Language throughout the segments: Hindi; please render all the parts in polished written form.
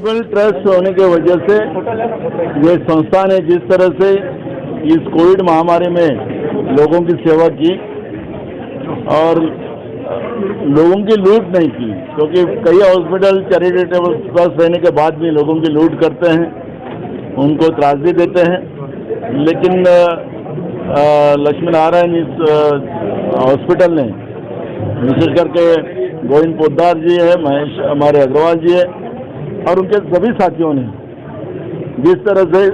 चैरिटेबल ट्रस्ट होने की वजह से ये संस्था ने जिस तरह से इस कोविड महामारी में लोगों की सेवा की और लोगों की लूट नहीं की, क्योंकि कई हॉस्पिटल चैरिटेबल ट्रस्ट रहने के बाद भी लोगों की लूट करते हैं, उनको त्रासदी देते हैं। लेकिन लक्ष्मी नारायण इस हॉस्पिटल ने, विशेष करके गोविंद पोद्दार जी है, महेश हमारे अग्रवाल जी है और उनके सभी साथियों ने जिस तरह से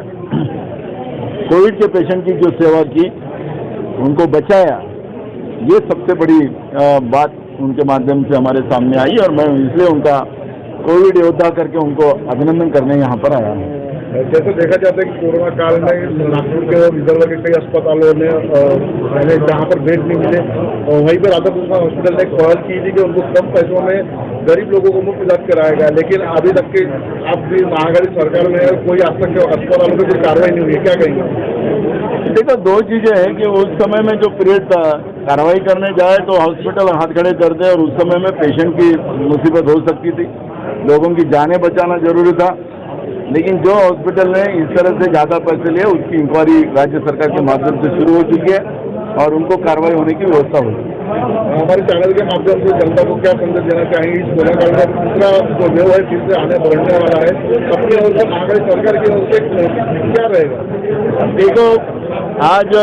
कोविड के पेशेंट की जो सेवा की, उनको बचाया, ये सबसे बड़ी बात उनके माध्यम से हमारे सामने आई और मैं इसलिए उनका कोविड योद्धा करके उनको अभिनंदन करने यहाँ पर आया हूँ। जैसे देखा जाता है कि कोरोना काल में नागपुर के रिजर्व के कई अस्पतालों ने जहाँ पर बेड नहीं मिले, वहीं पर राधा कृष्ण हॉस्पिटल ने एक पहल की थी कि उनको कम पैसों में गरीब लोगों को मुफ्त इलाज कराएगा, लेकिन अभी तक के अब भी महागढ़ी सरकार में कोई आज तक अस्पतालों में कोई कार्रवाई नहीं हुई है, क्या कहेंगे? देखो, दो चीजें हैं कि उस समय में जो पीरियड था, कार्रवाई करने जाए तो हॉस्पिटल हाथ खड़े कर दे और उस समय में पेशेंट की मुसीबत हो सकती थी, लोगों की जानें बचाना जरूरी था। लेकिन जो हॉस्पिटल ने इस तरह से ज्यादा पैसे लिए, उसकी इंक्वायरी राज्य सरकार के माध्यम से शुरू हो चुकी है और उनको कार्रवाई होने की व्यवस्था होगी। हमारे चैनल के माध्यम से जनता को क्या संदेश देना चाहेंगे? इस कोरोना काल में दूसरा जो वेव है फिर से आने बढ़ने वाला है, अपनी ओर से महागढ़ी सरकार की ओर से क्या रहेगा? देखो, आज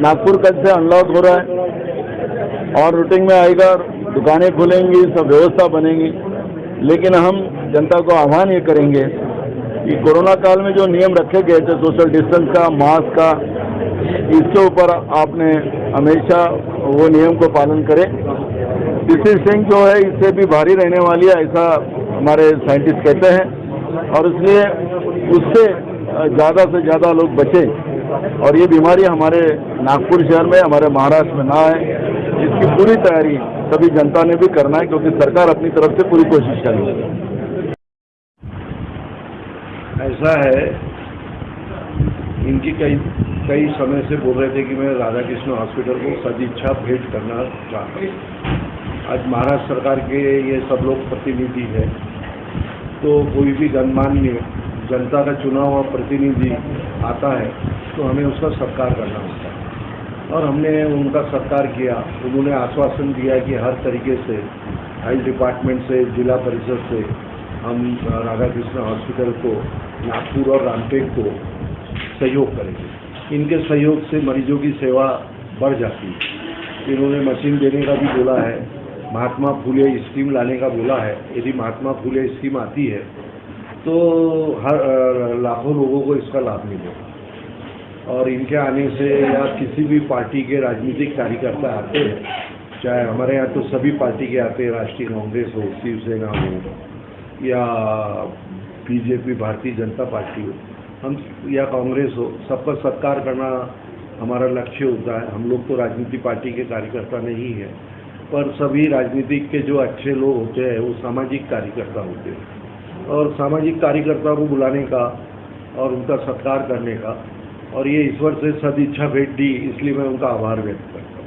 नागपुर कल से अनलॉक हो रहा है और रूटीन में आएगा, दुकानें खुलेंगी, सब व्यवस्था बनेगी। लेकिन हम जनता को आह्वान ये करेंगे कि कोरोना काल में जो नियम रखे गए थे, सोशल डिस्टेंस का, मास्क का, इसके ऊपर आपने हमेशा वो नियम को पालन करें। डिस्टेंसिंग जो है इससे भी भारी रहने वाली है, ऐसा हमारे साइंटिस्ट कहते हैं और इसलिए उससे ज़्यादा से ज़्यादा लोग बचें और ये बीमारी हमारे नागपुर शहर में, हमारे महाराष्ट्र में ना आए, इसकी पूरी तैयारी सभी जनता ने भी करना है, क्योंकि सरकार अपनी तरफ से पूरी कोशिश करेगी। ऐसा है, इनकी कई समय से बोल रहे थे कि मैं राधा कृष्ण हॉस्पिटल को सदिच्छा भेंट करना चाहता हूँ। आज महाराष्ट्र सरकार के ये सब लोग प्रतिनिधि है, तो कोई भी गणमान्य जनता का चुना हुआ प्रतिनिधि आता है तो हमें उसका सत्कार करना होता है और हमने उनका सत्कार किया। उन्होंने आश्वासन दिया कि हर तरीके से हेल्थ डिपार्टमेंट से, जिला परिषद से हम राधा कृष्ण हॉस्पिटल को, नागपुर और रामटेक को सहयोग करेंगे। इनके सहयोग से मरीजों की सेवा बढ़ जाती है। इन्होंने मशीन देने का भी बोला है, महात्मा फुले स्कीम लाने का बोला है। यदि महात्मा फुले स्कीम आती है तो हर लाखों लोगों को इसका लाभ मिलेगा और इनके आने से या किसी भी पार्टी के राजनीतिक कार्यकर्ता आते हैं, चाहे हमारे यहाँ तो सभी पार्टी के आते हैं, राष्ट्रीय कांग्रेस हो, शिवसेना हो या बीजेपी भारतीय जनता पार्टी हो, हम या कांग्रेस हो, सबका सत्कार करना हमारा लक्ष्य होता है। हम लोग तो राजनीतिक पार्टी के कार्यकर्ता नहीं है, पर सभी राजनीतिक के जो अच्छे लोग होते हैं वो सामाजिक कार्यकर्ता होते हैं और सामाजिक कार्यकर्ता को बुलाने का और उनका सत्कार करने का और ये ईश्वर से सदिच्छा भेंट दी, इसलिए मैं उनका आभार व्यक्त करता हूँ।